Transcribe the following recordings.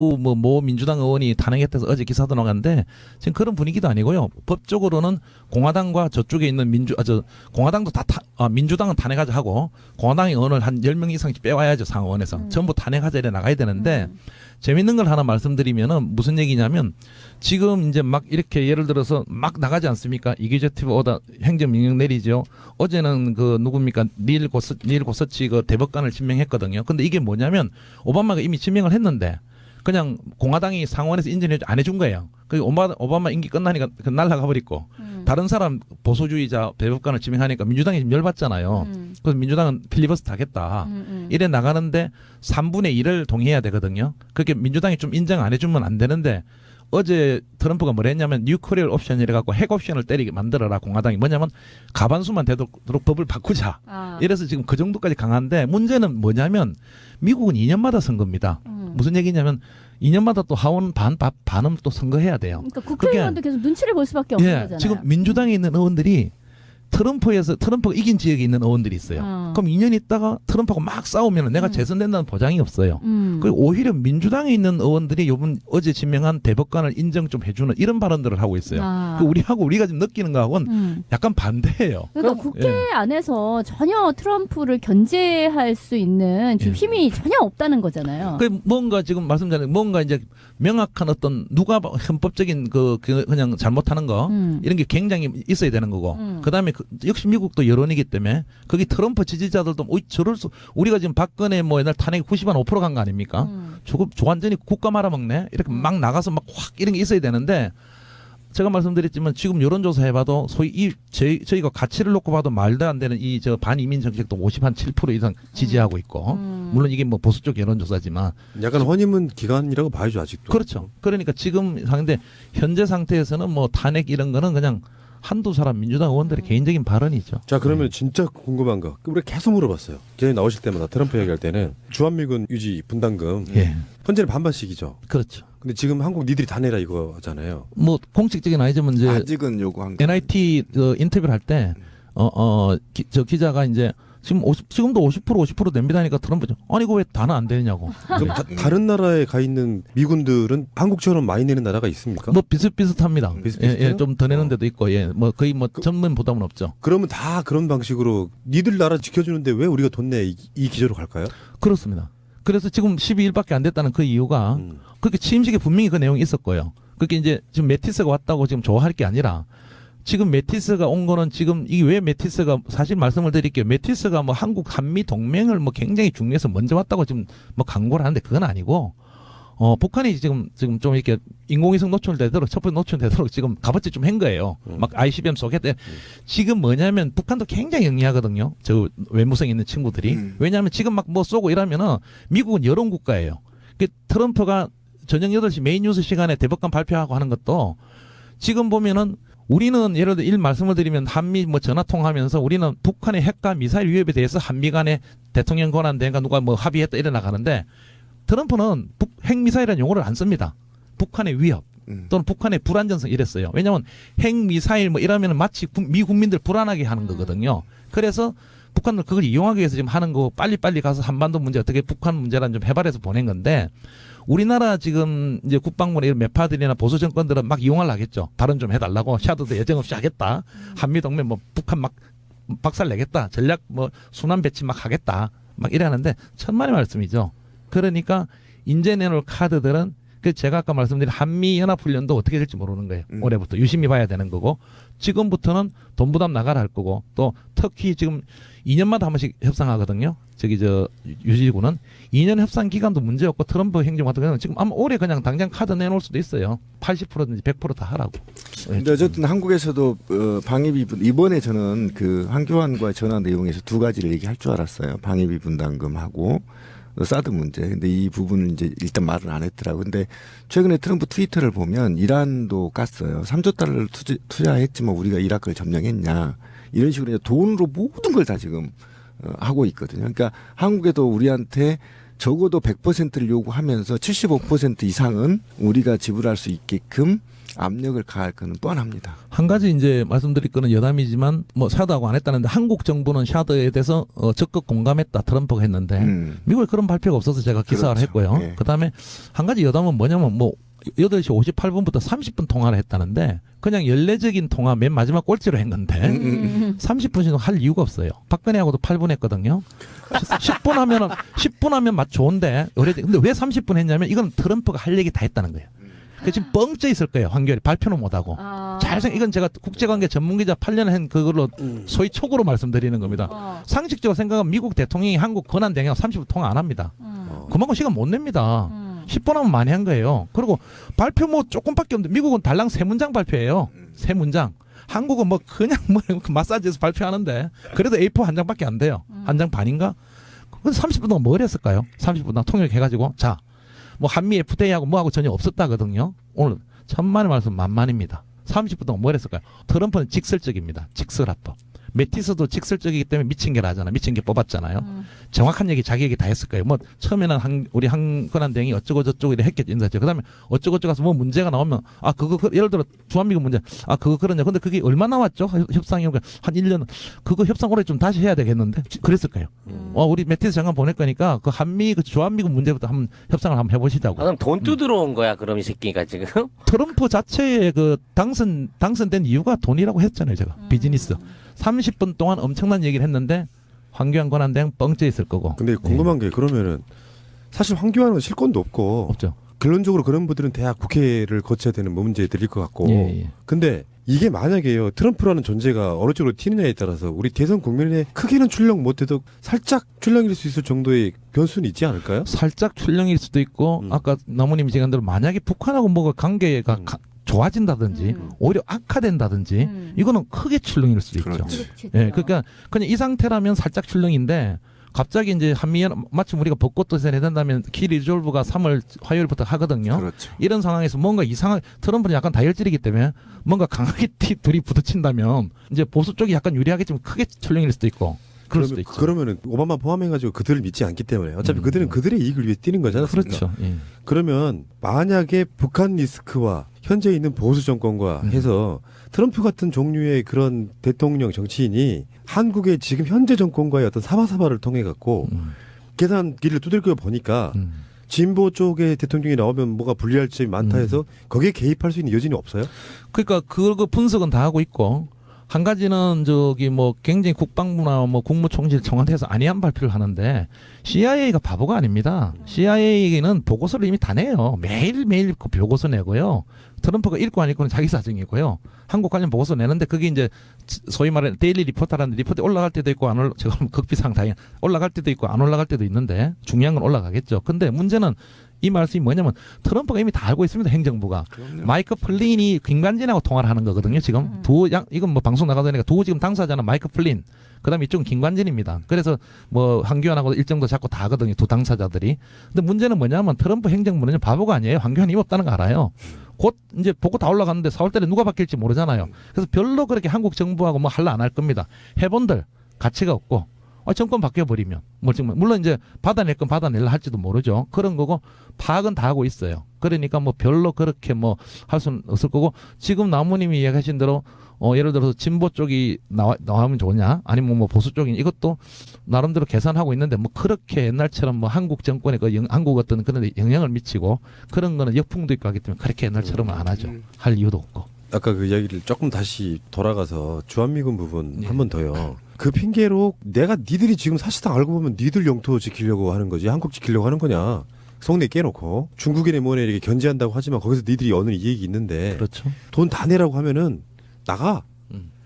모 민주당 의원이 탄핵했다서 어제 기사도 나갔는데 지금 그런 분위기도 아니고요. 법적으로는 공화당과 저쪽에 있는 공화당도 민주당은 탄핵하자 하고 공화당의 의원을 한 10명 이상씩 빼와야죠. 상원에서. 전부 탄핵하자 이래 나가야 되는데 재밌는 걸 하나 말씀드리면은 무슨 얘기냐면 지금 이제 막 이렇게 예를 들어서 막 나가지 않습니까? 이기저티브 오다 행정명령 내리죠. 어제는 그 누굽니까? 닐 고서치 그 대법관을 지명했거든요. 근데 이게 뭐냐면 오바마가 이미 지명을 했는데 그냥 공화당이 상원에서 인정해 안 해준 거예요. 그 오바마 임기 끝나니까 날아가 버리고 다른 사람 보수주의자 대법관을 지명하니까 민주당이 지금 열받잖아요. 그래서 민주당은 필리버스터 하겠다. 이래 나가는데 3분의 1을 동의해야 되거든요. 그렇게 민주당이 좀 인정 안 해주면 안 되는데 어제 트럼프가 뭐라 했냐면 뉴클리어 옵션 이래갖고 핵 옵션을 때리게 만들어라. 공화당이 뭐냐면 가반수만 되도록 법을 바꾸자. 이래서 지금 그 정도까지 강한데 문제는 뭐냐면 미국은 2년마다 선거입니다. 무슨 얘기냐면 2년마다 또 하원 반은 또 선거해야 돼요. 그러니까 국회의원도 계속 눈치를 볼 수밖에 없는 거잖아요. 지금 민주당에 있는 의원들이 트럼프가 이긴 지역에 있는 의원들이 있어요. 그럼 2년 있다가 트럼프하고 막 싸우면 내가 재선된다는 보장이 없어요. 그리고 오히려 민주당에 있는 의원들이 어제 지명한 대법관을 인정 좀 해주는 이런 발언들을 하고 있어요. 우리가 지금 느끼는 거하고는 약간 반대예요. 그러니까 국회 안에서 전혀 트럼프를 견제할 수 있는 지금 힘이 전혀 없다는 거잖아요. 뭔가 지금 말씀드린 뭔가 이제 명확한 어떤 누가 헌법적인 그냥 잘못하는 거 이런 게 굉장히 있어야 되는 거고 그다음에 역시 미국도 여론이기 때문에 거기 트럼프 지지자들도 우리가 지금 박근혜 뭐 옛날 탄핵 90한 5% 간 거 아닙니까? 완전히 국가 말아먹네 이렇게 막 나가서 막 확 이런 게 있어야 되는데 제가 말씀드렸지만 지금 여론조사 해봐도 소위 저희가 가치를 놓고 봐도 말도 안 되는 저 반이민 정책도 57% 이상 지지하고 있고 물론 이게 뭐 보수 쪽 여론조사지만 약간 허니문 기간이라고 봐야죠 아직도. 그렇죠. 그러니까 지금 상태 현재 상태에서는 뭐 탄핵 이런 거는 그냥 한두 사람 민주당 의원들의 개인적인 발언이죠. 자 그러면 진짜 궁금한 거 우리 계속 물어봤어요. 기자님 나오실 때마다 트럼프 얘기할 때는 주한미군 유지 분담금 현재는 반반씩이죠. 그렇죠. 근데 지금 한국 니들이 다 내라 이거잖아요. 뭐 공식적인 아니지만 이제 아직은 요구한 거. NIT 인터뷰를 할 때 저 기자가 이제 지금도 50% 냅니다니까 트럼프죠. 아니 이거 왜 다는 안 되느냐고. 그럼 다른 나라에 가 있는 미군들은 한국처럼 많이 내는 나라가 있습니까? 뭐 비슷비슷합니다. 비슷비슷해요? 좀 더 내는 데도 있고 뭐 거의 뭐 전면 부담은 없죠. 그러면 다 그런 방식으로 니들 나라 지켜주는데 왜 우리가 돈 내 이 기조로 갈까요? 그렇습니다. 그래서 지금 12일밖에 안 됐다는 그 이유가 그렇게 취임식에 분명히 그 내용이 있었고요. 그렇게 이제 지금 매티스가 왔다고 지금 좋아할 게 아니라 지금 매티스가 온 거는 지금 이게 왜 매티스가 사실 말씀을 드릴게요. 매티스가 뭐 한국 한미 동맹을 뭐 굉장히 중요해서 먼저 왔다고 지금 뭐 강구를 하는데 그건 아니고 북한이 지금 좀 이렇게 인공위성 노출되도록 첫 번째 노출되도록 지금 값어치 좀 한 거예요. 막 ICBM 쏘겠대. 지금 뭐냐면 북한도 굉장히 영리하거든요. 저 외무성 있는 친구들이. 왜냐하면 지금 막 뭐 쏘고 이러면은 미국은 여론 국가예요. 트럼프가 저녁 8시 메인 뉴스 시간에 대법관 발표하고 하는 것도 지금 보면은 우리는 예를 들어 말씀을 드리면 한미 뭐 전화 통화하면서 우리는 북한의 핵과 미사일 위협에 대해서 한미 간에 대통령 권한 대행과 누가 뭐 합의했다 이래 나가는데 트럼프는 핵미사일이라는 용어를 안 씁니다. 북한의 위협 또는 북한의 불안전성 이랬어요. 왜냐하면 핵미사일 뭐 이러면 마치 미 국민들 불안하게 하는 거거든요. 그래서 북한을 그걸 이용하기 위해서 지금 하는 거 빨리빨리 가서 한반도 문제 어떻게 북한 문제란 좀 해발해서 보낸 건데 우리나라 지금 이제 국방부나 이런 매파들이나 보수 정권들은 막 이용을 하겠죠. 발언 좀 해달라고 샤도도 예정 없이 하겠다. 한미 동맹 뭐 북한 막 박살 내겠다. 전략 뭐 순환 배치 막 하겠다. 막 이래 하는데 천만의 말씀이죠. 그러니까 인제 내놓을 카드들은 제가 아까 말씀드린 한미연합훈련도 어떻게 될지 모르는 거예요. 올해부터 유심히 봐야 되는 거고 지금부터는 돈 부담 나가라 할 거고 또 특히 지금 2년마다 한 번씩 협상하거든요. 유지구는 2년 협상 기간도 문제없고 트럼프 행정 같은 경우는 지금 아마 올해 그냥 당장 카드 내놓을 수도 있어요. 80%든지 100% 다 하라고. 근데 어쨌든 한국에서도 방위비 이번에 저는 그 한교안과 전화 내용에서 두 가지를 얘기할 줄 알았어요. 방위비 분담금하고 사드 문제. 근데 이 부분을 이제 일단 말을 안 했더라고요. 근데 최근에 트럼프 트위터를 보면 이란도 깠어요. 3조 달러를 투자했지만 우리가 이라크를 점령했냐. 이런 식으로 이제 돈으로 모든 걸 다 지금 하고 있거든요. 그러니까 한국에도 우리한테 적어도 100%를 요구하면서 75% 이상은 우리가 지불할 수 있게끔 압력을 가할 거는 뻔합니다. 한 가지 이제 말씀드릴 거는 여담이지만 뭐 샤드하고 안 했다는데 한국 정부는 샤드에 대해서 적극 공감했다 트럼프가 했는데 미국에 그런 발표가 없어서 제가 기사를 그렇죠. 했고요. 네. 그다음에 한 가지 여담은 뭐냐면 뭐 8시 58분부터 30분 통화를 했다는데 그냥 연례적인 통화 맨 마지막 꼴찌로 했는데 30분씩 할 이유가 없어요. 박근혜하고도 8분 했거든요. 10분 하면 맛 좋은데 근데 왜 30분 했냐면 이건 트럼프가 할 얘기 다 했다는 거예요. 그 지금 뻥져 있을 거예요. 한겨레 발표는 못 하고. 이건 제가 국제관계 전문기자 8년 한 그걸로 소위 촉으로 말씀드리는 겁니다. 상식적으로 생각하면 미국 대통령이 한국 권한 대행하고 30분 통화 안 합니다. 그만큼 시간 못 냅니다. 10분 하면 많이 한 거예요. 그리고 발표 뭐 조금밖에 없는데 미국은 달랑 3문장 발표해요. 3문장. 한국은 뭐 그냥 뭐 마사지에서 발표하는데 그래도 A4 한 장밖에 안 돼요. 한 장 반인가? 근데 30분 동안 뭘 했을까요? 30분 동안 통역해가지고 자, 뭐 한미 FTA하고 뭐하고 전혀 없었다거든요. 오늘 천만의 말씀 만만입니다. 30분 동안 뭘 했을까요? 트럼프는 직설적입니다. 직설합법. 메티스도 직설적이기 때문에 미친 게 나잖아. 미친 게 뽑았잖아요. 정확한 얘기 자기 얘기 다 했을 거예요. 뭐 처음에는 우리 한권한 대행이 어쩌고 저쩌고 이래 했겠지. 인사죠. 그다음에 어쩌고 저쩌고 가서 뭐 문제가 나오면 예를 들어 주한미군 문제 그거 그러냐. 근데 그게 얼마 나왔죠? 협상이 한 1년 그거 협상 올해 좀 다시 해야 되겠는데 그랬을 거예요. 우리 메티스 장관 보낼 거니까 그 한미 그 주한미군 문제부터 한번 협상을 한번 해보시자고. 그럼 돈 뜯으러 온 거야 그럼 이 새끼가 지금? 트럼프 자체의 그 당선된 이유가 돈이라고 했잖아요. 제가 비즈니스. 30분 동안 엄청난 얘기를 했는데 황교안 권한대행 뻥져 있을 거고. 근데 궁금한 게 그러면은 사실 황교안은 실권도 없고 없죠. 결론적으로 그런 분들은 대학 국회를 거쳐야 되는 문제들일 것 같고. 예. 근데 이게 만약에요 트럼프라는 존재가 어느 쪽으로 튀느냐에 따라서 우리 대선 국민의 크게는 출렁 못해도 살짝 출렁일 수 있을 정도의 변수는 있지 않을까요? 살짝 출렁일 수도 있고 아까 나무님이 지금 대로 만약에 북한하고 뭐가 관계가 좋아진다든지 오히려 악화된다든지 이거는 크게 출렁일 수도 있죠. 예, 그러니까 그냥 이 상태라면 살짝 출렁인데 갑자기 이제 한미연 마침 우리가 벚꽃 도시를 해낸다면 키 리졸브가 3월 화요일부터 하거든요. 그렇죠. 이런 상황에서 뭔가 이상한 트럼프는 약간 다혈질이기 때문에 뭔가 강하게 둘이 부딪힌다면 이제 보수 쪽이 약간 유리하겠지만 크게 출렁일 수도 있고. 그럴 수도 있죠. 그러면은 오바마 포함해가지고 그들을 믿지 않기 때문에 어차피 그들은 그들의 이익을 위해 뛰는 거잖아요. 그렇죠. 예. 그러면 만약에 북한 리스크와 현재 있는 보수 정권과 해서 트럼프 같은 종류의 그런 대통령 정치인이 한국의 지금 현재 정권과의 어떤 사바사바를 통해 갖고 계산기를 두들겨 보니까 진보 쪽의 대통령이 나오면 뭐가 불리할 점이 많다 해서 거기에 개입할 수 있는 여지는 없어요? 그러니까 그거 분석은 다 하고 있고 한 가지는 뭐 굉장히 국방부나 뭐 국무총실 청와대에서 안이한 발표를 하는데 CIA가 바보가 아닙니다. CIA는 보고서를 이미 다 내요. 매일매일 그 보고서 내고요. 트럼프가 읽고 안 읽고는 자기 사정이고요. 한국 관련 보고서 내는데 그게 이제 소위 말하는 데일리 리포터라는 리포트 올라갈 때도 있고 제가 극비상 다행 올라갈 때도 있고 안 올라갈 때도 있는데 중요한 건 올라가겠죠. 근데 문제는 이 말씀이 뭐냐면 트럼프가 이미 다 알고 있습니다. 행정부가. 그럼요. 마이크 플린이 김관진하고 통화를 하는 거거든요. 지금 이건 뭐 방송 나가도 되니까 지금 당사자는 마이크 플린. 그다음에 이쪽은 김관진입니다. 그래서 뭐 황교안하고 일정도 잡고 다 하거든요. 두 당사자들이. 근데 문제는 뭐냐면 트럼프 행정부는 바보가 아니에요. 황교안이 힘 없다는 거 알아요. 곧 이제 보고 다 올라갔는데 4월달에 누가 바뀔지 모르잖아요. 그래서 별로 그렇게 한국 정부하고 뭐 할라 안 할 겁니다. 해본들 가치가 없고 정권 바뀌어버리면 물론 이제 받아낼 건 받아낼라 할지도 모르죠. 그런 거고 파악은 다 하고 있어요. 그러니까 뭐 별로 그렇게 뭐 할 수는 없을 거고 지금 나무님이 이야기하신 대로 예를 들어서 진보 쪽이 나오면 좋냐 아니면 뭐 보수 쪽이 이것도 나름대로 계산하고 있는데 뭐 그렇게 옛날처럼 뭐 한국 정권에 한국 어떤 그런 데 영향을 미치고 그런 거는 역풍도 있고 하기 때문에 그렇게 옛날처럼은 안 하죠. 할 이유도 없고. 아까 그 이야기를 조금 다시 돌아가서 주한미군 부분 한 번 더요. 그 핑계로 내가 니들이 지금 사실상 알고 보면 니들 영토 지키려고 하는 거지 한국 지키려고 하는 거냐. 속내 깨놓고 중국인의 뭐에 이렇게 견제한다고 하지만 거기서 니들이 얻는 이익이 있는데 그렇죠. 돈 다 내라고 하면은 나가.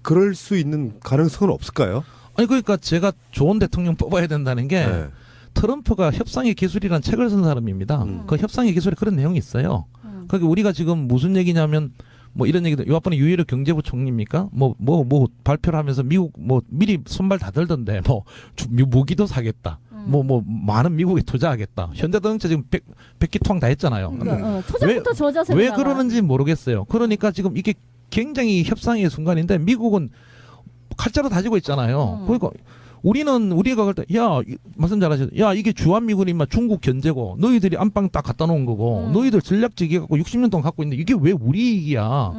그럴 수 있는 가능성은 없을까요? 아니 그러니까 제가 좋은 대통령 뽑아야 된다는 게 네. 트럼프가 협상의 기술이라는 책을 쓴 사람입니다. 그 협상의 기술에 그런 내용이 있어요. 그러니까 우리가 지금 무슨 얘기냐면 뭐 이런 얘기도 요번에 유일의 경제부 총리입니까? 뭐 발표를 하면서 미국 뭐 미리 손발 다 들던데 뭐 무기도 사겠다. 뭐 많은 미국에 투자하겠다. 현대자동차 지금 100기 투항 다 했잖아요. 초장부터 저 자세로 왜 그러는지 모르겠어요. 그러니까 지금 이게 굉장히 협상의 순간인데 미국은 칼자루 다지고 있잖아요. 그러니까 우리가 그럴 때, 말씀 잘하셨, 이게 주한미군이 막 중국 견제고, 너희들이 안방 딱 갖다 놓은 거고, 너희들 전략지기 갖고 60년 동안 갖고 있는데, 이게 왜 우리 이익이야?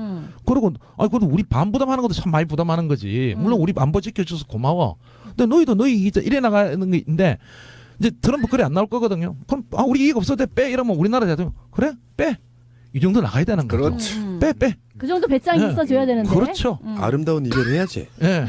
그러고, 그래도 우리 반부담하는 것도 참 많이 부담하는 거지. 물론 우리 안보 지켜줘서 고마워. 근데 너희도 너희 이익, 이래 나가는 게 있는데, 이제 트럼프 그래 안 나올 거거든요. 그럼, 우리 이익 없어도 돼. 빼. 이러면 우리나라 대통령, 그래? 빼. 이 정도 나가야 되는 거죠. 그렇죠. 빼. 그 정도 배짱이 네. 있어줘야 되는데. 그렇죠. 아름다운 이별을 해야지. 예.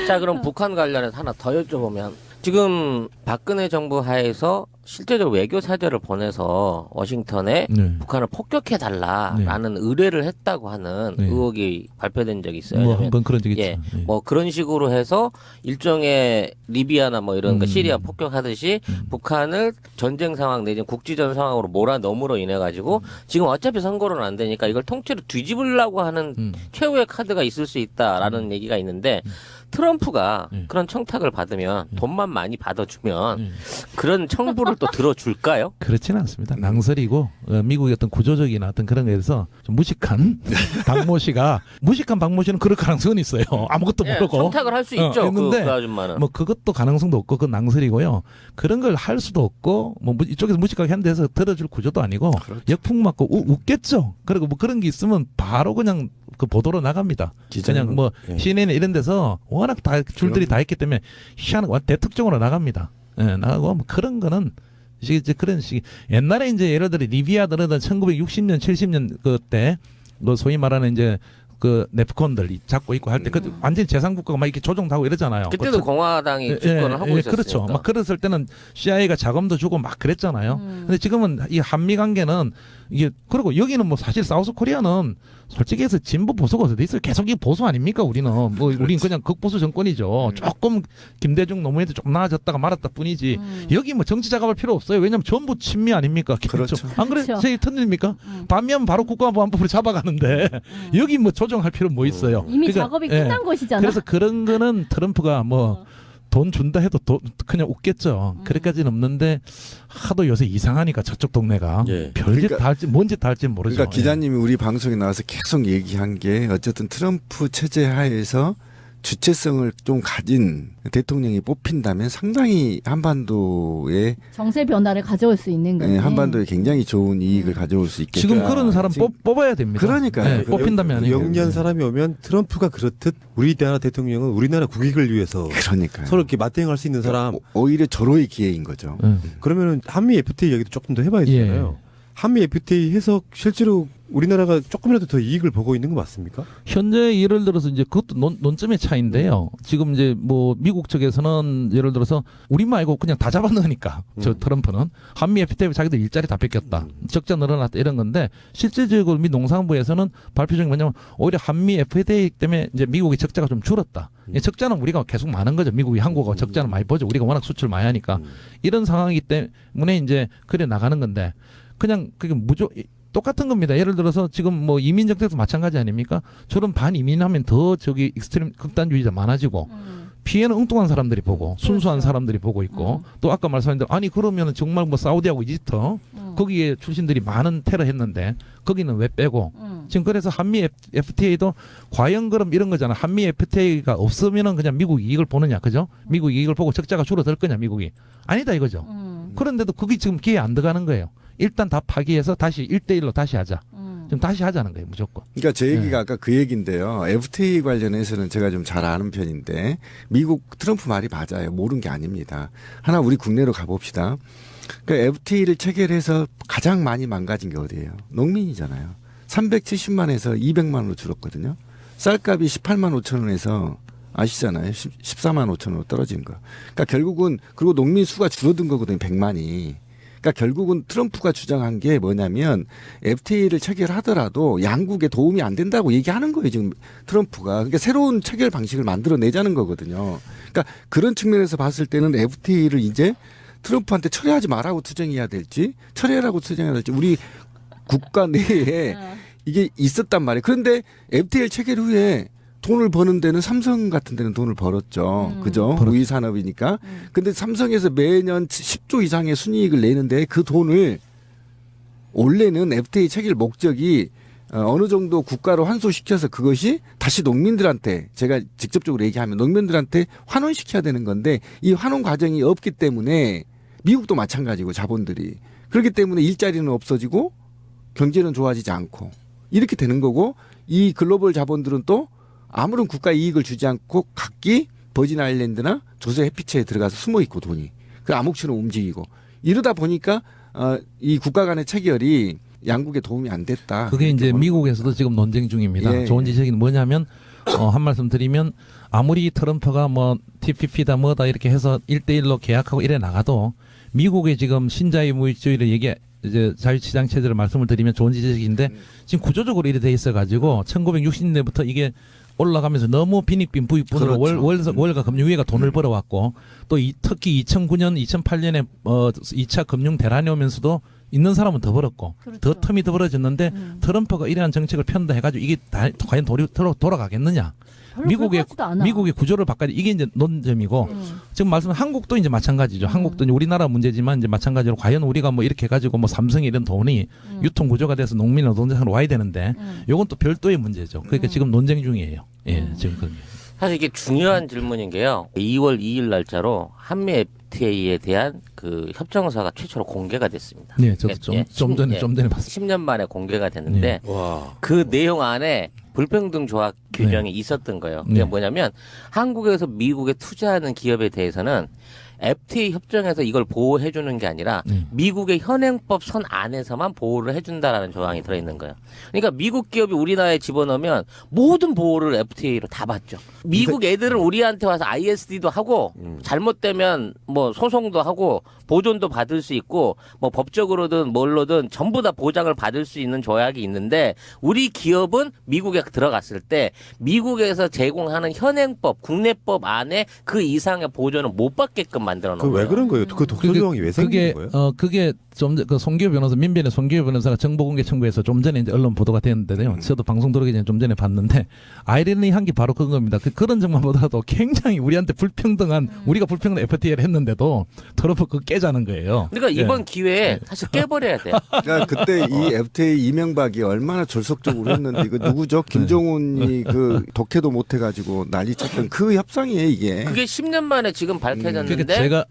자, 그럼 북한 관련해서 하나 더 여쭤보면 지금 박근혜 정부 하에서 실제적으로 외교 사절을 보내서 워싱턴에 네. 북한을 폭격해달라라는 의뢰를 했다고 하는 네. 의혹이 발표된 적이 있어요. 뭐 왜냐면 한번 그런 적이 예, 있죠. 예. 뭐 그런 식으로 해서 일종의 리비아나 뭐 이런 거 시리아 폭격하듯이 북한을 전쟁 상황 내지는 국지전 상황으로 몰아넣음으로 인해 가지고 지금 어차피 선거로는 안 되니까 이걸 통째로 뒤집으려고 하는 최후의 카드가 있을 수 있다라는 얘기가 있는데 트럼프가 그런 청탁을 받으면 돈만 많이 받아주면 그런 청부를 또 들어줄까요? 그렇지는 않습니다. 낭설이고 미국의 어떤 구조적인 어떤 그런 거에서 좀 무식한 박모 씨는 그럴 가능성은 있어요. 아무것도 예, 모르고 청탁을 할 수 있죠. 했는데 그 아줌마는. 뭐 그것도 가능성도 없고 그건 낭설이고요. 그런 걸 할 수도 없고 뭐 이쪽에서 무식하게 한 데서 들어줄 구조도 아니고 역풍 맞고 웃겠죠. 그리고 뭐 그런 게 있으면 바로 그냥 그 보도로 나갑니다. 그냥 뭐 CNN 이런 데서 워낙 다 줄들이 다 있기 때문에 희한한 대특종으로 나갑니다. 예, 나가고 뭐 그런 거는 이제 그런 식 옛날에 이제 예를 들어 리비아들은 1960년 70년 그때 그 소위 말하는 이제 그 네프콘들 잡고 있고 할 때 그 완전 재상국가가 막 이렇게 조종하고 이러잖아요. 그때도 공화당이 집권을 하고 있었으니까. 그렇죠. 막 그랬을 때는 CIA가 자금도 주고 막 그랬잖아요. 근데 지금은 이 한미 관계는 이게 그리고 여기는 뭐 사실 사우스 코리아는 솔직히 해서 진보 보수가 어디 있어요? 계속 이 보수 아닙니까? 우리는 뭐 우리는 그냥 극보수 정권이죠. 조금 김대중 노무현한테 좀 나아졌다가 말았다 뿐이지. 여기 뭐 정치 작업할 필요 없어요. 왜냐면 전부 친미 아닙니까? 그렇죠. 안 그래? 그렇죠. 제일 틀립니까? 반미하면 바로 국가보안법으로 잡아가는데 여기 뭐 조정할 필요 뭐 있어요? 이미 그러니까, 작업이 끝난 곳이잖아. 그래서 그런 거는 트럼프가 뭐 돈 준다 해도 그냥 웃겠죠. 그래까지는 없는데 하도 요새 이상하니까 저쪽 동네가 예. 별짓 그러니까- 다 할지 뭔짓 다 할지 모르죠. 그러니까 기자님이 우리 방송에 나와서 계속 얘기한 게 어쨌든 트럼프 체제 하에서 주체성을 좀 가진 대통령이 뽑힌다면 상당히 한반도에 정세 변화를 가져올 수 있는 거예요. 한반도에 굉장히 좋은 이익을 가져올 수 있겠다. 지금 그런 사람 뽑아야 됩니다. 그러니까요. 네, 뽑힌다면 아니고. 영리한 사람이 오면 트럼프가 그렇듯 우리나라 대통령은 우리나라 국익을 위해서 그러니까요. 서로 이렇게 맞대응할 수 있는 사람. 오히려 절호의 기회인 거죠. 그러면은 한미 FTA 얘기도 조금 더 해봐야 예. 되잖아요. 한미 FTA 해서 실제로 우리나라가 조금이라도 더 이익을 보고 있는 거 맞습니까? 현재 예를 들어서 이제 그것도 논점의 차이인데요. 지금 이제 뭐 미국 측에서는 예를 들어서 우리 말고 그냥 다 잡아넣으니까 저 트럼프는 한미 FTA 자기들 일자리 다 뺏겼다. 적자 늘어났다 이런 건데 실제적으로 미 농산부에서는 발표 중에 뭐냐면 오히려 한미 FTA 때문에 이제 미국의 적자가 좀 줄었다. 적자는 우리가 계속 많은 거죠. 미국이 한국하고 적자는 많이 보죠. 우리가 워낙 수출 많이 하니까 이런 상황이기 때문에 이제 그래 나가는 건데 그냥 그게 똑같은 겁니다. 예를 들어서 지금 뭐 이민 정책도 마찬가지 아닙니까? 저런 반이민하면 더 저기 익스트림 극단주의자 많아지고 피해는 엉뚱한 사람들이 보고 순수한 그렇죠. 사람들이 보고 있고 또 아까 말씀하신 대로 아니 그러면은 정말 뭐 사우디하고 이집트 거기에 출신들이 많은 테러 했는데 거기는 왜 빼고 지금 그래서 한미 FTA도 과연 그럼 이런 거잖아. 한미 FTA가 없으면은 그냥 미국 이익을 보느냐 그죠? 미국 이익을 보고 적자가 줄어들 거냐 미국이 아니다 이거죠. 그런데도 그게 지금 기회에 안 들어가는 거예요. 일단 다 파기해서 다시 1대1로 다시 하자. 좀 다시 하자는 거예요, 무조건. 그러니까 제 얘기가 아까 그 얘기인데요. FTA 관련해서는 제가 좀 잘 아는 편인데 미국 트럼프 말이 맞아요. 모르는 게 아닙니다. 하나 우리 국내로 가봅시다. 그러니까 FTA를 체결해서 가장 많이 망가진 게 어디예요? 농민이잖아요. 370만에서 200만 원으로 줄었거든요. 쌀값이 18만 5천 원에서 아시잖아요. 14만 5천 원으로 떨어진 거. 그러니까 결국은 그리고 농민 수가 줄어든 거거든요. 100만이. 그러니까 결국은 트럼프가 주장한 게 뭐냐면 FTA를 체결하더라도 양국에 도움이 안 된다고 얘기하는 거예요. 지금 트럼프가. 그러니까 새로운 체결 방식을 만들어내자는 거거든요. 그러니까 그런 측면에서 봤을 때는 FTA를 이제 트럼프한테 철회하지 말라고 투쟁해야 될지 철회하라고 투쟁해야 될지 우리 국가 내에 이게 있었단 말이에요. 그런데 FTA 체결 후에 돈을 버는 데는 삼성 같은 데는 돈을 벌었죠. 그죠? 우위 산업이니까. 근데 삼성에서 매년 10조 이상의 순이익을 내는데 그 돈을 원래는 FTA 체결 목적이 어느 정도 국가로 환수시켜서 그것이 다시 농민들한테 제가 직접적으로 얘기하면 농민들한테 환원시켜야 되는 건데 이 환원 과정이 없기 때문에 미국도 마찬가지고 자본들이 그렇기 때문에 일자리는 없어지고 경제는 좋아지지 않고 이렇게 되는 거고 이 글로벌 자본들은 또 아무런 국가 이익을 주지 않고 각기 버진 아일랜드나 조세 해피처에 들어가서 숨어 있고 돈이 그 암흑처럼 움직이고 이러다 보니까 이 국가 간의 체결이 양국에 도움이 안 됐다. 그게 이제 미국에서도 지금 논쟁 중입니다. 예. 좋은 지적이 뭐냐면 한 말씀 드리면 아무리 트럼프가 뭐 TPP다 뭐다 이렇게 해서 1대1로 계약하고 이래 나가도 미국의 지금 신자유무역주의를 이제 자유시장 체제를 말씀을 드리면 좋은 지적인데 지금 구조적으로 이래 돼 있어 가지고 1960년대부터 이게 올라가면서 너무 빈익빈 부익분으로 그렇죠. 월가 금융위기가 돈을 벌어왔고 또 특히 2009년 2008년에 2차 금융 대란이 오면서도 있는 사람은 더 벌었고 그렇죠. 더 텀이 더 벌어졌는데 트럼프가 이러한 정책을 편다 해가지고 이게 과연 돌아가겠느냐? 별로 미국의 그럴 것 같지도 않아. 미국의 구조를 바꿔야 이게 이제 논점이고 지금 말씀 한국도 이제 마찬가지죠. 한국도 이제 우리나라 문제지만 이제 마찬가지로 과연 우리가 뭐 이렇게 해가지고 뭐 삼성이 이런 돈이 유통 구조가 돼서 농민 노동자로 와야 되는데 요건 또 별도의 문제죠. 그러니까 지금 논쟁 중이에요. 예, 지금 그게. 사실 이게 중요한 질문인 게요. 2월 2일 날짜로 한미 FTA에 대한 그 협정서가 최초로 공개가 됐습니다. 네, 저도 좀 전에 봤습니다. 10년 만에 공개가 됐는데 와. 그 내용 안에 불평등 조합 규정이 있었던 거예요. 그게 네. 뭐냐면 한국에서 미국에 투자하는 기업에 대해서는 FTA 협정에서 이걸 보호해 주는 게 아니라 미국의 현행법 선 안에서만 보호를 해준다라는 조항이 들어있는 거예요. 그러니까 미국 기업이 우리나라에 집어넣으면 모든 보호를 FTA로 다 받죠. 미국 애들은 우리한테 와서 ISD도 하고 잘못되면 뭐 소송도 하고 보존도 받을 수 있고 뭐 법적으로든 뭘로든 전부 다 보장을 받을 수 있는 조약이 있는데 우리 기업은 미국에 들어갔을 때 미국에서 제공하는 현행법, 국내법 안에 그 이상의 보존을 못 받게끔 만들어 놓은 그 왜 거예요. 그런 거예요? 그 독소 조항이 왜 생긴 거예요? 그게 좀 그 송기호 변호사 민변의 송기호 변호사가 정보공개 청구해서 좀 전에 이제 언론 보도가 됐는데요. 저도 방송 들어오기 전에 좀 전에 봤는데 아이러니한 게 바로 그겁니다. 그런 점만 보더라도 굉장히 우리한테 불평등한 우리가 불평등 FTA를 했는데도 트럼프 그 깨자는 거예요. 그러니까 예. 이번 기회에 사실 깨버려야 돼요. 그러니까 그때 이 FTA 이명박이 얼마나 졸속적으로 했는데 이거 누구죠? 김정은이 그 독해도 못 해가지고 난리 쳤던 그 협상이에요 이게. 그게 10년 만에 지금 밝혀졌는데 그러니까 제가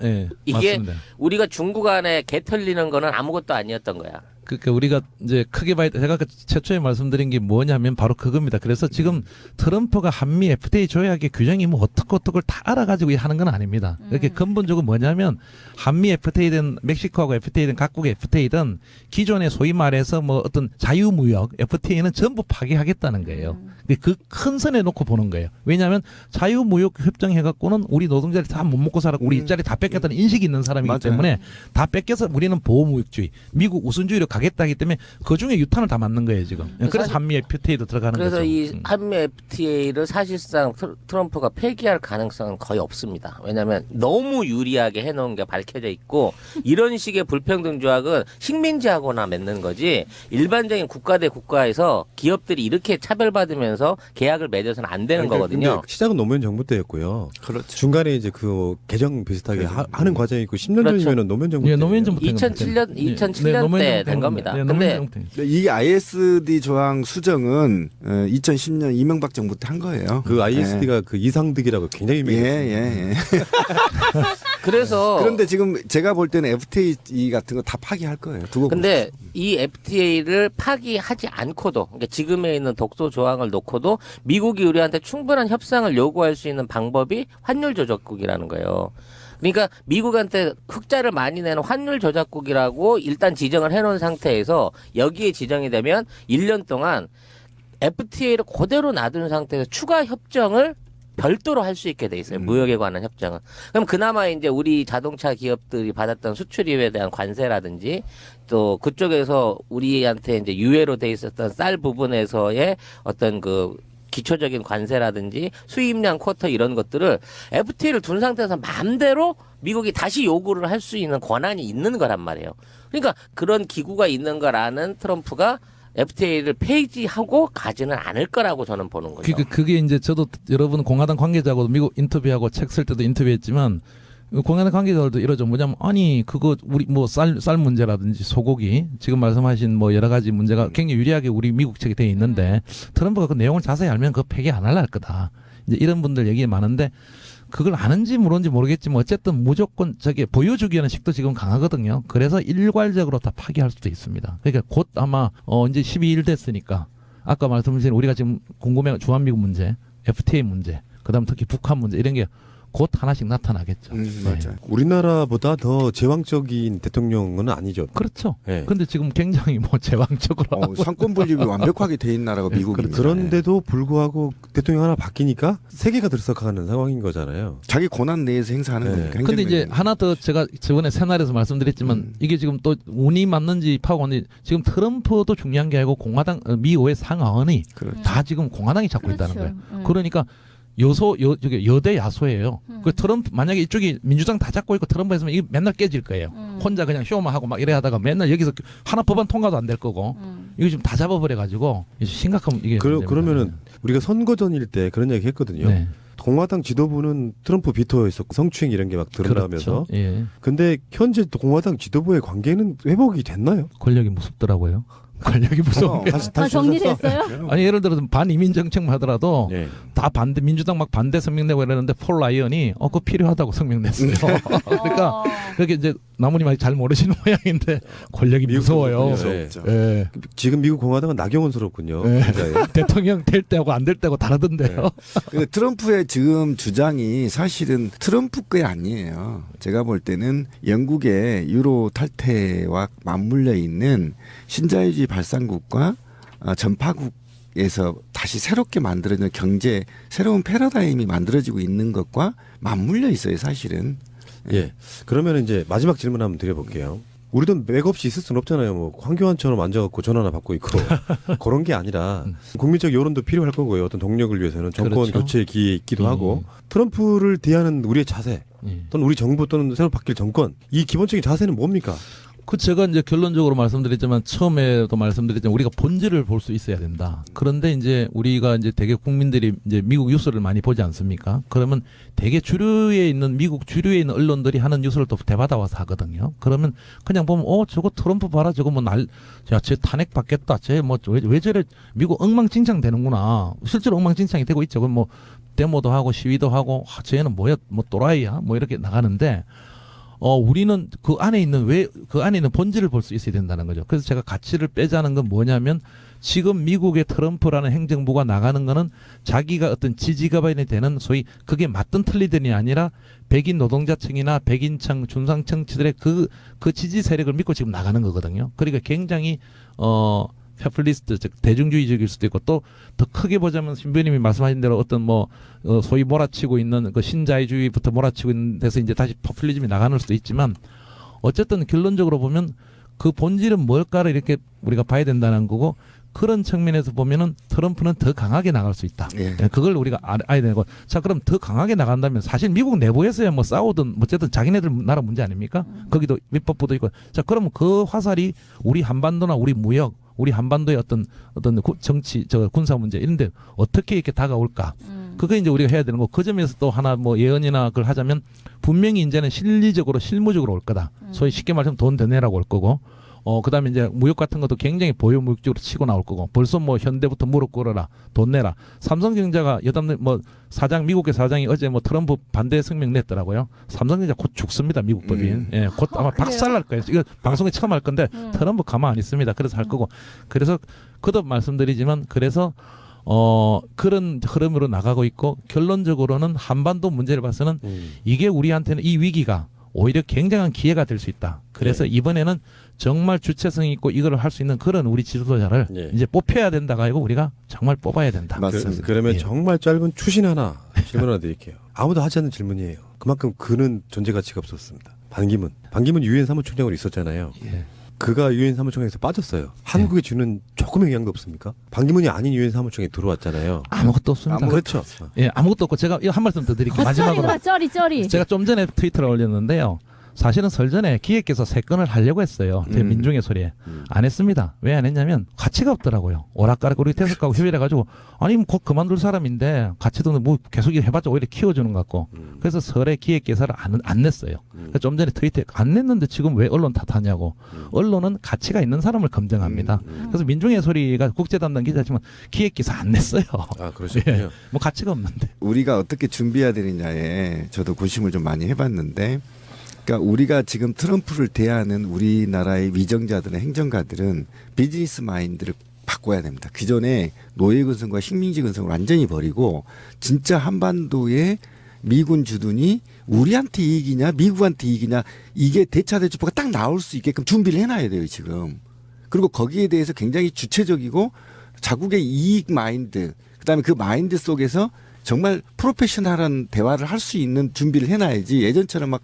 이게 맞습니다. 우리가 중국 안에 개 털리는 거는 아무것도 아니었던 거야. 그러니까 우리가 이제 크게 봐야 제가 최초에 말씀드린 게 뭐냐면 바로 그겁니다. 그래서 지금 트럼프가 한미 FTA 조약의 규정이 뭐 어떻게 다 알아가지고 하는 건 아닙니다. 이렇게 근본적으로 뭐냐면 한미 FTA든 멕시코하고 FTA든 각국의 FTA든 기존의 소위 말해서 뭐 어떤 자유무역 FTA는 전부 파기하겠다는 거예요. 그 큰 선에 놓고 보는 거예요. 왜냐하면 자유무역 협정 해갖고는 우리 노동자들 다 못 먹고 살았고 우리 일자리 다 뺏겼다는 인식이 있는 사람이기 맞아요. 때문에 다 뺏겨서 우리는 보호무역주의, 미국 우선주의로 가겠다 하기 때문에 그 중에 유탄을 다 맞는 거예요 지금. 그래서 사실- 한미 FTA도 들어가는 그래서 거죠. 이 한미 FTA를 사실상 트럼프가 폐기할 가능성은 거의 없습니다. 왜냐하면 너무 유리하게 해놓은 게 밝혀져 있고 이런 식의 불평등 조약은 식민지하고나 맺는 거지 일반적인 국가 대 국가에서 기업들이 이렇게 차별받으면서 계약을 맺어서는 안 되는 거거든요. 근데 시작은 노무현 정부 때였고요. 그렇죠. 중간에 이제 그 개정 비슷하게 하는 과정이 있고 10년 그렇죠. 전이면 노무현 정부 예, 때. 노무현 정부 2007년 때 된 겁니다. 근데 이 ISD 조항 수정은 2010년 이명박 정부 때 한 거예요. 그 ISD가 그 이상득이라고 굉장히 예, 유명했어요. 예, 예. 그래서 그런데 지금 제가 볼 때는 FTA 같은 거 다 파기할 거예요. 두고 근데 이 FTA를 파기하지 않고도 그러니까 지금에 있는 독소 조항을 놓고도 미국이 우리한테 충분한 협상을 요구할 수 있는 방법이 환율 조작국이라는 거예요. 그러니까 미국한테 흑자를 많이 내는 환율 조작국이라고 일단 지정을 해놓은 상태에서 여기에 지정이 되면 1년 동안 FTA를 그대로 놔둔 상태에서 추가 협정을 별도로 할 수 있게 돼 있어요. 무역에 관한 협정은. 그럼 그나마 이제 우리 자동차 기업들이 받았던 수출입에 대한 관세라든지 또 그쪽에서 우리한테 이제 유예로 돼 있었던 쌀 부분에서의 어떤 그 기초적인 관세라든지 수입량 쿼터 이런 것들을 FTA를 둔 상태에서 마음대로 미국이 다시 요구를 할 수 있는 권한이 있는 거란 말이에요. 그러니까 그런 기구가 있는 걸 아는 트럼프가 FTA를 폐지하고 가지는 않을 거라고 저는 보는 거죠. 그게 이제 저도 여러분 공화당 관계자하고 미국 인터뷰하고 책 쓸 때도 인터뷰했지만 공연의 관계자들도 이러죠. 뭐냐면 아니 그거 우리 뭐 쌀 문제라든지 소고기 지금 말씀하신 뭐 여러 가지 문제가 굉장히 유리하게 우리 미국 측에 돼 있는데 트럼프가 그 내용을 자세히 알면 그거 폐기 안 할라 할 거다. 이제 이런 분들 얘기 많은데 그걸 아는지 모르는지 모르겠지만 어쨌든 무조건 저게 보여주기 하는 식도 지금 강하거든요. 그래서 일괄적으로 다 파기할 수도 있습니다. 그러니까 곧 아마 이제 12일 됐으니까 아까 말씀드린 우리가 지금 궁금해 주한미군 문제, FTA 문제, 그다음 특히 북한 문제 이런 게 곧 하나씩 나타나겠죠. 맞아요. 우리나라보다 더 제왕적인 대통령은 아니죠. 그렇죠. 네. 근데 지금 굉장히 뭐 제왕적으로 하고 상권 분립이 완벽하게 돼 있는 나라가 미국입니다. 그런데도 불구하고 대통령 하나 바뀌니까 세계가 들썩하는 상황인 거잖아요. 자기 권한 내에서 행사하는 네. 거니까. 근데 이제 행정력이. 하나 더 제가 저번에 새날에서 말씀드렸지만 이게 지금 또 운이 맞는지 파악하는지 지금 트럼프도 중요한 게 아니고 공화당 미의회 상하원이 그렇죠. 다 지금 공화당이 잡고 있다는 거예요. 음. 그러니까 저기 여대 야소예요. 그 트럼프 만약에 이쪽이 민주당 다 잡고 있고 트럼프 했으면 이게 맨날 깨질 거예요. 혼자 그냥 쇼만 하고 막 이래 하다가 맨날 여기서 하나 법안 통과도 안 될 거고 이거 지금 다 잡아버려 가지고 심각한 이게 문제입니다. 그러면은 우리가 선거 전일 때 그런 얘기 했거든요. 네. 공화당 지도부는 트럼프 비토였었고 성추행 이런 게 막 드러나면서. 그렇죠. 예. 근데 현재 또 공화당 지도부의 관계는 회복이 됐나요? 권력이 무섭더라고요. 권력이 무서운 게. 다시 다 정리됐어요? 아니 예를 들어서 반이민 정책만 하더라도 네. 다 반대 민주당 막 반대 성명 내고 이러는데 폴 라이언이 그거 필요하다고 성명 냈어요. 그러니까 그게 이제 나무님이 잘 모르시는 모양인데 권력이 미국 무서워요. 네. 무섭죠. 예. 지금 미국 공화당은 나경원스럽군요. 네. 진짜요. 대통령 될 때하고 안 될 때하고 다르던데요. 근데 트럼프의 지금 주장이 사실은 트럼프 게 아니에요. 제가 볼 때는 영국의 유로 탈퇴와 맞물려 있는 신자유주의 발상국과 전파국에서 다시 새롭게 만들어진 경제 새로운 패러다임이 만들어지고 있는 것과 맞물려 있어요, 사실은. 예. 그러면 이제 마지막 질문 한번 드려볼게요. 우리도 맥없이 있을 수는 없잖아요. 뭐 황교안처럼 앉아갖고 전화나 받고 있고 그런 게 아니라 국민적 여론도 필요할 거고요. 어떤 동력을 위해서는 정권 그렇죠. 교체의 기회 있기도 하고 트럼프를 대하는 우리의 자세 예. 또는 우리 정부 또는 새로 바뀔 정권 이 기본적인 자세는 뭡니까? 그 제가 이제 결론적으로 말씀드렸지만 처음에도 말씀드렸지만 우리가 본질을 볼 수 있어야 된다. 그런데 이제 우리가 이제 대개 국민들이 이제 미국 뉴스를 많이 보지 않습니까? 그러면 대개 주류에 있는 미국 주류에 있는 언론들이 하는 뉴스를 또 대받아와서 하거든요. 그러면 그냥 보면 저거 트럼프 봐라 저거 뭐 쟤 탄핵 받겠다. 쟤 뭐 왜 저래 미국 엉망진창 되는구나. 실제로 엉망진창이 되고 있죠. 그럼 뭐 데모도 하고 시위도 하고 쟤는 뭐야 뭐 또라이야 뭐 이렇게 나가는데. 우리는 그 안에 있는 본질을 볼 수 있어야 된다는 거죠. 그래서 제가 가치를 빼자는 건 뭐냐면 지금 미국의 트럼프라는 행정부가 나가는 거는 자기가 어떤 지지가반이 되는 소위 그게 맞든 틀리든이 아니라 백인 노동자층이나 백인층, 중상층들의 그 지지 세력을 믿고 지금 나가는 거거든요. 그러니까 굉장히 페플리스트 즉 대중주의적일 수도 있고 또 더 크게 보자면 신부님이 말씀하신 대로 어떤 소위 몰아치고 있는 그 신자유주의부터 몰아치고 있는 데서 이제 다시 포퓰리즘이 나가는 수도 있지만 어쨌든 결론적으로 보면 그 본질은 뭘까를 이렇게 우리가 봐야 된다는 거고 그런 측면에서 보면은 트럼프는 더 강하게 나갈 수 있다. 예. 그걸 우리가 알아야 되고 자 그럼 더 강하게 나간다면 사실 미국 내부에서야 뭐 싸우든 어쨌든 자기네들 나라 문제 아닙니까? 거기도 위법부도 있고 자 그러면 그 화살이 우리 한반도나 우리 무역 우리 한반도의 어떤 정치 군사 문제 이런데 어떻게 이렇게 다가올까? 그거 이제 우리가 해야 되는 거. 그 점에서 또 하나 뭐 예언이나 그걸 하자면 분명히 이제는 실무적으로 올 거다. 소위 쉽게 말하면 돈 더 내라고 올 거고. 그다음에 이제 무역 같은 것도 굉장히 보유무역적으로 치고 나올 거고. 벌써 뭐 현대부터 무릎 꿇어라. 돈 내라. 삼성전자가 미국의 사장이 어제 뭐 트럼프 반대 성명 냈더라고요. 삼성전자 곧 죽습니다. 미국 법인. 예, 곧 아마 박살날 거예요. 이거 방송에 처음 할 건데 트럼프 가만 안 있습니다. 그래서 할 거고. 그래서 거듭 말씀드리지만 그래서 그런 흐름으로 나가고 있고 결론적으로는 한반도 문제를 봐서는 이게 우리한테는 이 위기가 오히려 굉장한 기회가 될 수 있다. 그래서 이번에는 정말 주체성 있고 이걸 할 수 있는 그런 우리 지도자를 이제 뽑혀야 된다가 아니고 우리가 정말 뽑아야 된다. 맞습니다. 그러면 예. 정말 짧은 추신 질문 하나 드릴게요. 아무도 하지 않는 질문이에요. 그만큼 그는 존재 가치가 없었습니다. 반기문 유엔 사무총장으로 있었잖아요. 예. 그가 유엔 사무총장에서 빠졌어요. 한국에 주는 조금의 영향도 없습니까? 반기문이 아닌 유엔 사무총에 들어왔잖아요. 아무것도 없습니다. 그렇죠. 예, 아무것도 없고 제가 한 말씀 더 드릴게요. 마지막으로 쩌리. 제가 좀 전에 트위터를 올렸는데요. 사실은 설전에 기획께서 세 건을 하려고 했어요. 민중의 소리에. 안 했습니다. 왜 안 했냐면 가치가 없더라고요. 오락가락 우리 태석하고 협의해가지고 아니 곧 그만둘 사람인데 가치도 뭐 계속 해봤자 오히려 키워주는 것 같고. 그래서 설에 기획계사를 안 냈어요. 그래서 좀 전에 트위터에 안 냈는데 지금 왜 언론 탓하냐고. 언론은 가치가 있는 사람을 검증합니다. 그래서 민중의 소리가 국제 담당 기자지만 기획기사 안 냈어요. 아, 그러셨군요. 예. 뭐 가치가 없는데. 우리가 어떻게 준비해야 되느냐에 저도 고심을 좀 많이 해봤는데, 그러니까 우리가 지금 트럼프를 대하는 우리나라의 위정자들은 행정가들은 비즈니스 마인드를 바꿔야 됩니다. 기존에 노예 근성과 식민지 근성을 완전히 버리고 진짜 한반도에 미군 주둔이 우리한테 이익이냐 미국한테 이익이냐 이게 대차대조포가 딱 나올 수 있게끔 준비를 해놔야 돼요 지금. 그리고 거기에 대해서 굉장히 주체적이고 자국의 이익 마인드, 그다음에 그 마인드 속에서 정말 프로페셔널한 대화를 할 수 있는 준비를 해놔야지 예전처럼 막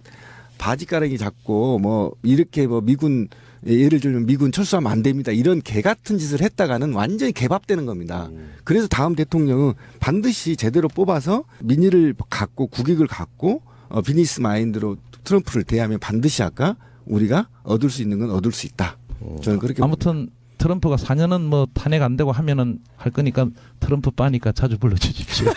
바지가랑이 잡고 뭐 이렇게 뭐 미군 예를 들면 미군 철수하면 안 됩니다 이런 개 같은 짓을 했다가는 완전히 개밥되는 겁니다. 그래서 다음 대통령은 반드시 제대로 뽑아서 민의를 갖고 국익을 갖고 비즈니스 마인드로 트럼프를 대하면 반드시 아까 우리가 얻을 수 있는 건 얻을 수 있다. 저는 그렇게 아무튼 트럼프가 4년은 뭐 탄핵 안 되고 하면은 할 거니까 트럼프 빠니까 자주 불러주십시오.